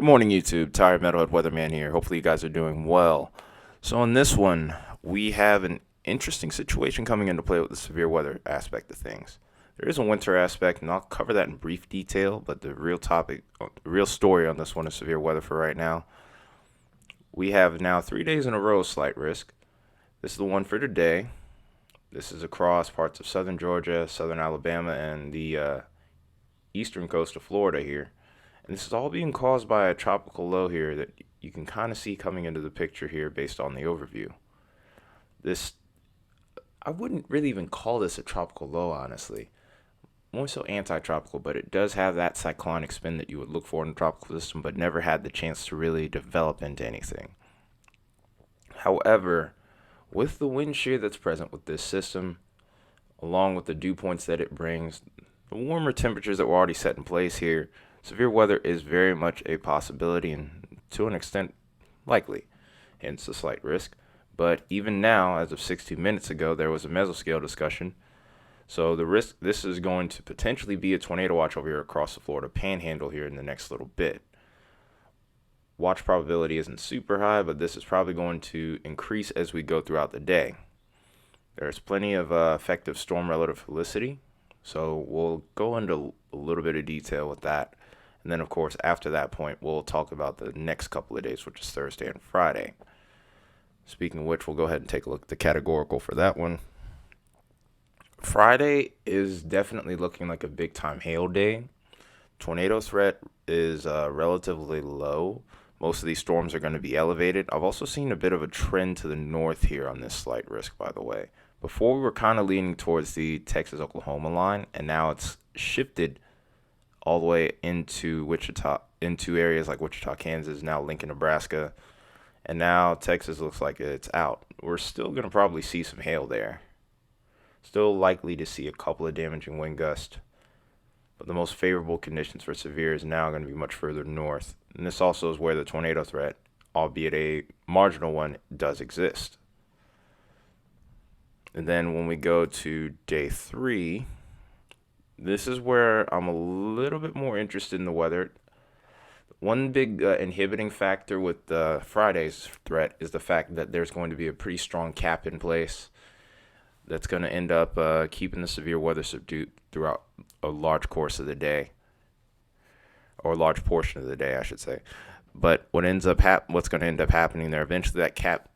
morning, YouTube. Tired Metalhead Weatherman here. Hopefully, you guys are doing well. So, in this one, we have an interesting situation coming into play with the severe weather aspect of things. There is a winter aspect, and I'll cover that in brief detail, but the real topic, the real story on this one is severe weather for right now. We have now 3 days in a row slight risk. This is the one for today. This is across parts of southern Georgia, southern Alabama, and the eastern coast of Florida here. And this is all being caused by a tropical low here that you can kind of see coming into the picture here based on the overview. This, I wouldn't really even call this a tropical low, honestly. More so anti-tropical, but it does have that cyclonic spin that you would look for in a tropical system, but never had the chance to really develop into anything. However, with the wind shear that's present with this system, along with the dew points that it brings, the warmer temperatures that were already set in place here, severe weather is very much a possibility and to an extent likely, hence the slight risk. But even now, as of 60 minutes ago, there was a mesoscale discussion. So the risk, this is going to potentially be a tornado watch over here across the Florida Panhandle here in the next little bit. Watch probability isn't super high, but this is probably going to increase as we go throughout the day. There's plenty of effective storm relative felicity, so we'll go into a little bit of detail with that. And then, of course, after that point, we'll talk about the next couple of days, which is Thursday and Friday. Speaking of which, we'll go ahead and take a look at the categorical for that one. Friday is definitely looking like a big-time hail day. Tornado threat is relatively low. Most of these storms are going to be elevated. I've also seen a bit of a trend to the north here on this slight risk, by the way. Before, we were kind of leaning towards the Texas-Oklahoma line, and now it's shifted all the way into Wichita, into areas like Wichita, Kansas, now Lincoln, Nebraska, and now Texas looks like it's out. We're still going to probably see some hail there. Still likely to see a couple of damaging wind gusts, but the most favorable conditions for severe is now going to be much further north. And this also is where the tornado threat, albeit a marginal one, does exist. And then when we go to day 3, this is where I'm a little bit more interested in the weather. One big inhibiting factor with Friday's threat is the fact that there's going to be a pretty strong cap in place that's going to end up keeping the severe weather subdued throughout a large course of the day, or a large portion of the day, I should say. But what's going to end up happening there, eventually that cap,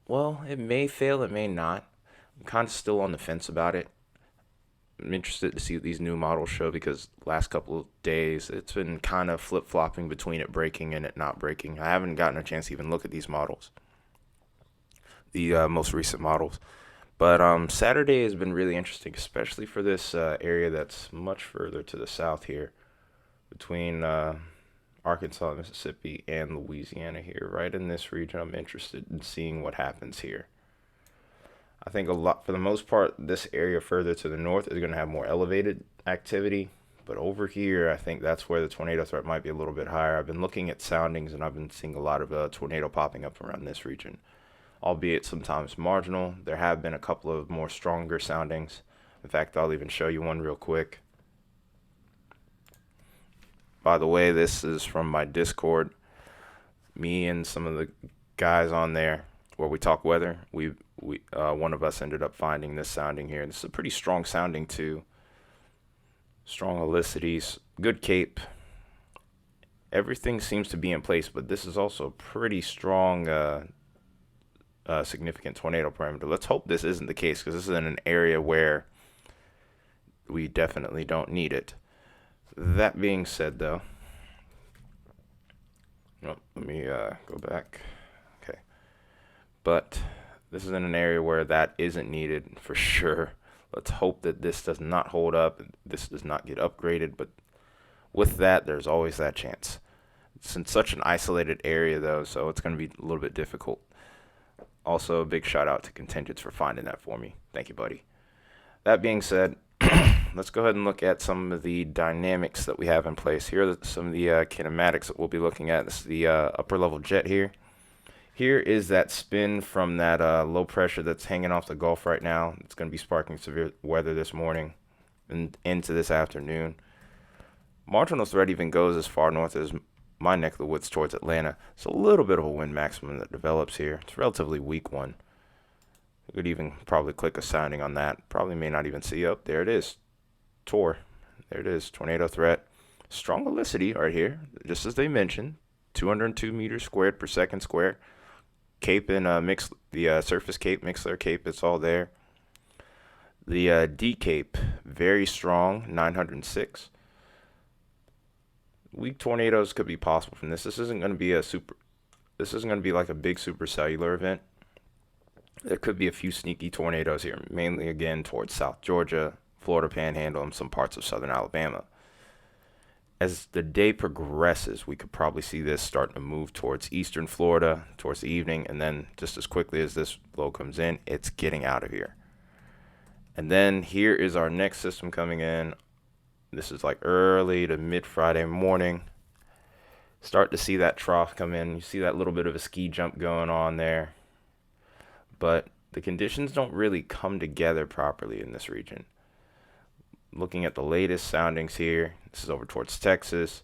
well, it may fail, it may not. I'm kind of still on the fence about it. I'm interested to see what these new models show because last couple of days it's been kind of flip-flopping between it breaking and it not breaking. I haven't gotten a chance to even look at these models, the most recent models. But Saturday has been really interesting, especially for this area that's much further to the south here, between Arkansas, Mississippi, and Louisiana here. Right in this region, I'm interested in seeing what happens here. I think for the most part, this area further to the north is going to have more elevated activity. But over here, I think that's where the tornado threat might be a little bit higher. I've been looking at soundings, and I've been seeing a lot of tornado popping up around this region, albeit sometimes marginal. There have been a couple of more stronger soundings. In fact, I'll even show you one real quick. By the way, this is from my Discord. Me and some of the guys on there where we talk weather, one of us ended up finding this sounding here. This is a pretty strong sounding too. Strong helicities, good cape. Everything seems to be in place, but this is also a pretty strong significant tornado parameter. Let's hope this isn't the case because this is in an area where we definitely don't need it. That being said, though, let me go back. Okay, but this is in an area where that isn't needed for sure. Let's hope that this does not hold up, this does not get upgraded, but with that, there's always that chance. It's in such an isolated area, though, so it's going to be a little bit difficult. Also, a big shout out to Contingents for finding that for me. Thank you, buddy. That being said, let's go ahead and look at some of the dynamics that we have in place. Here are some of the kinematics that we'll be looking at. This is the upper level jet here. Here is that spin from that low pressure that's hanging off the Gulf right now. It's going to be sparking severe weather this morning and into this afternoon. Marginal threat even goes as far north as my neck of the woods towards Atlanta. It's a little bit of a wind maximum that develops here. It's a relatively weak one. You could even probably click a sounding on that. Probably may not even see. Oh, there it is. Tor. There it is. Tornado threat. Strong helicity right here, just as they mentioned. 202 meters squared per second square. Cape and mix the surface cape, Mixler cape, it's all there. The D cape, very strong, 906. Weak tornadoes could be possible from this. This isn't going to be like a big supercellular event. There could be a few sneaky tornadoes here, mainly again towards South Georgia, Florida Panhandle, and some parts of southern Alabama. As the day progresses, we could probably see this starting to move towards eastern Florida towards the evening, and then just as quickly as this low comes in, it's getting out of here. And then here is our next system coming in. This is like early to mid Friday morning. Start to see that trough come in. You see that little bit of a ski jump going on there. But the conditions don't really come together properly in this region. Looking at the latest soundings here, this is over towards Texas.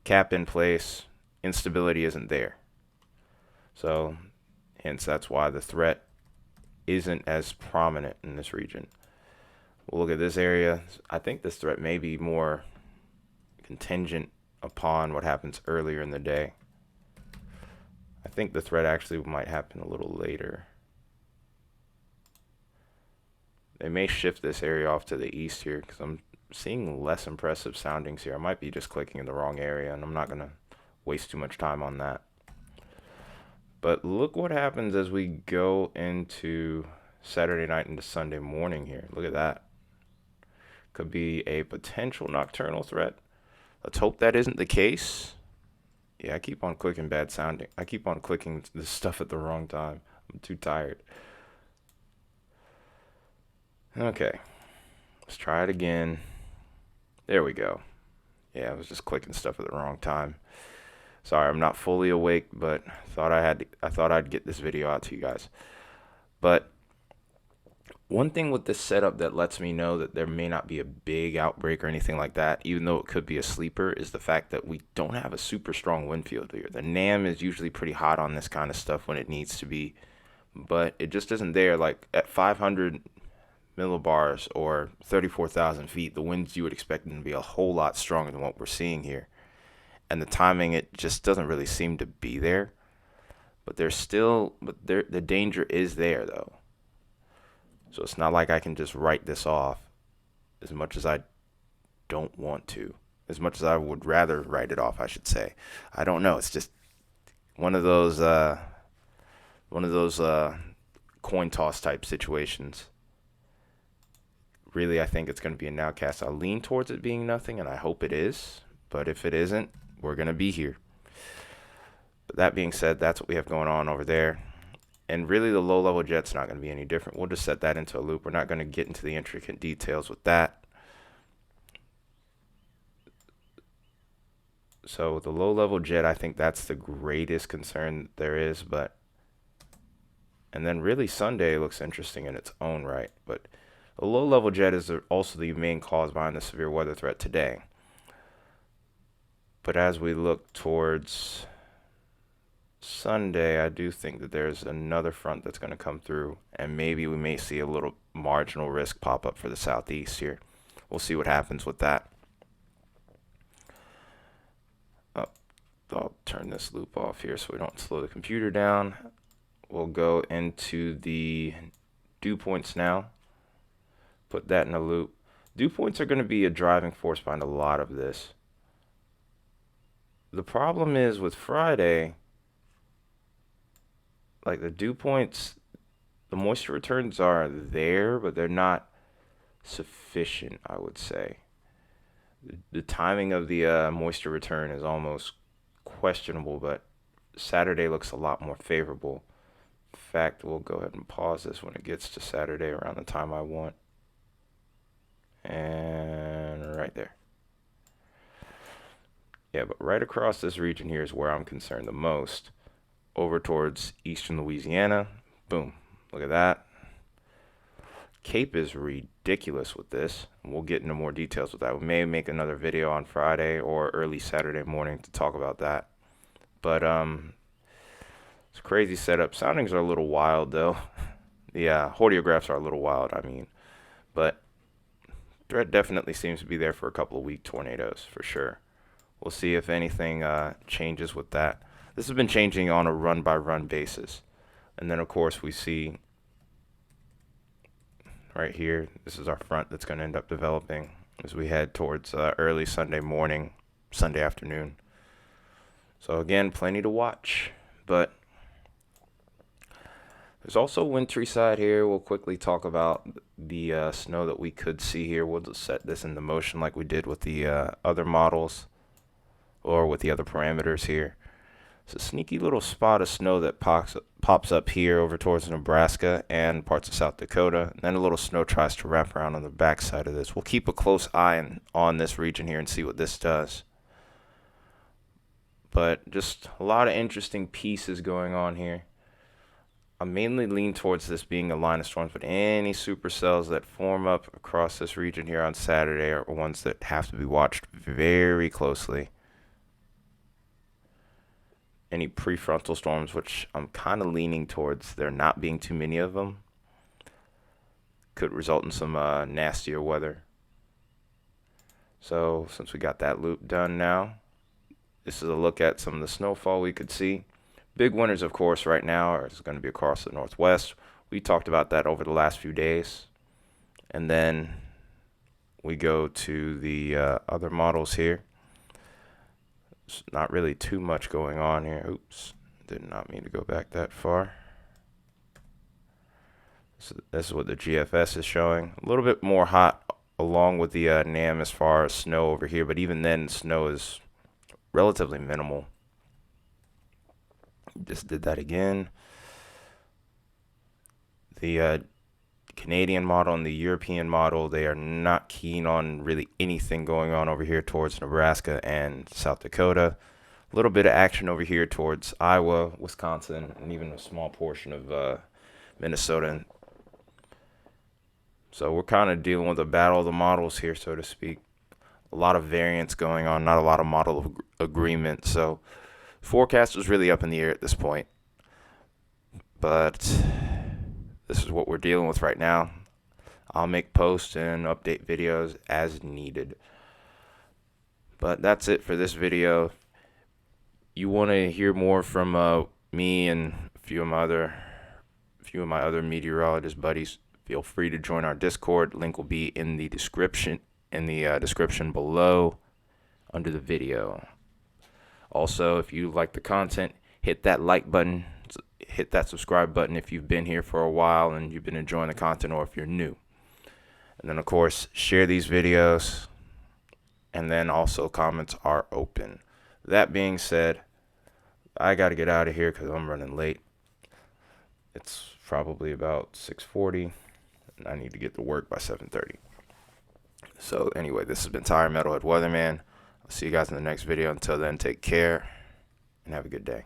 Cap in place. Instability isn't there. So, hence that's why the threat isn't as prominent in this region. We'll look at this area. I think this threat may be more contingent upon what happens earlier in the day. I think the threat actually might happen a little later. They may shift this area off to the east here because I'm seeing less impressive soundings here. I might be just clicking in the wrong area, and I'm not going to waste too much time on that. But look what happens as we go into Saturday night into Sunday morning here. Look at that. Could be a potential nocturnal threat. Let's hope that isn't the case. Yeah, I keep on clicking bad sounding. I keep on clicking this stuff at the wrong time. I'm too tired. Okay, let's try it again. There we go. Yeah, I was just clicking stuff at the wrong time. Sorry, I'm not fully awake, but I thought I'd get this video out to you guys. But one thing with this setup that lets me know that there may not be a big outbreak or anything like that, even though it could be a sleeper, is the fact that we don't have a super strong wind field here. The NAM is usually pretty hot on this kind of stuff when it needs to be, but it just isn't there. Like at 500 millibars or 34,000 feet, the winds you would expect them to be a whole lot stronger than what we're seeing here. And the timing, it just doesn't really seem to be there. But the danger is there though. So it's not like I can just write this off as much as I don't want to. As much as I would rather write it off, I should say. I don't know. It's just one of those coin toss type situations. Really, I think it's going to be a nowcast. I'll lean towards it being nothing, and I hope it is. But if it isn't, we're going to be here. But that being said, that's what we have going on over there. And really, the low-level jet's not going to be any different. We'll just set that into a loop. We're not going to get into the intricate details with that. So the low-level jet, I think that's the greatest concern there is. And then really, Sunday looks interesting in its own right. But the low-level jet is also the main cause behind the severe weather threat today. But as we look towards Sunday, I do think that there's another front that's going to come through, and maybe we may see a little marginal risk pop up for the southeast here. We'll see what happens with that. I'll turn this loop off here so we don't slow the computer down. We'll go into the dew points now. Put that in a loop. Dew points are going to be a driving force behind a lot of this. The problem is with Friday, like the dew points, the moisture returns are there, but they're not sufficient, I would say. The timing of the moisture return is almost questionable, but Saturday looks a lot more favorable. In fact, we'll go ahead and pause this when it gets to Saturday around the time I want. And right there. Yeah, but right across this region here is where I'm concerned the most. Over towards eastern Louisiana. Boom. Look at that. Cape is ridiculous with this. We'll get into more details with that. We may make another video on Friday or early Saturday morning to talk about that. But it's a crazy setup. Soundings are a little wild though. The hordeographs are a little wild, I mean. But threat definitely seems to be there for a couple of weak tornadoes for sure. We'll see if anything changes with that. This has been changing on a run-by-run basis. And then, of course, we see right here, this is our front that's going to end up developing as we head towards early Sunday morning, Sunday afternoon. So, again, plenty to watch. But there's also a wintry side here. We'll quickly talk about the snow that we could see here. We'll just set this into motion like we did with the other models or with the other parameters here. It's a sneaky little spot of snow that pops up here over towards Nebraska and parts of South Dakota. And then a little snow tries to wrap around on the backside of this. We'll keep a close eye on this region here and see what this does. But just a lot of interesting pieces going on here. I mainly lean towards this being a line of storms, but any supercells that form up across this region here on Saturday are ones that have to be watched very closely. Any prefrontal storms, which I'm kind of leaning towards there not being too many of them, could result in some nastier weather. So since we got that loop done now, this is a look at some of the snowfall we could see. Big winners, of course, right now are going to be across the Northwest. We talked about that over the last few days. And then we go to the other models here. There's not really too much going on here. Oops, did not mean to go back that far. So this is what the GFS is showing. A little bit more hot along with the NAM as far as snow over here, but even then snow is relatively minimal. Just did that again. The Canadian model and the European model, they are not keen on really anything going on over here towards Nebraska and South Dakota. A little bit of action over here towards Iowa, Wisconsin, and even a small portion of Minnesota. So we're kind of dealing with a battle of the models here, so to speak. A lot of variance going on, not a lot of model agreement. So forecast is really up in the air at this point. But this is what we're dealing with right now. I'll make posts and update videos as needed. But that's it for this video. You want to hear more from me and a few of my other meteorologist buddies, feel free to join our Discord. Link will be in the description below under the video. Also, if you like the content, hit that like button. Hit that subscribe button if you've been here for a while and you've been enjoying the content, or if you're new. And then, of course, share these videos. And then also comments are open. That being said, I got to get out of here because I'm running late. It's probably about 6:40, and I need to get to work by 7:30. So anyway, this has been Metalhead Weatherman. I'll see you guys in the next video. Until then, take care and have a good day.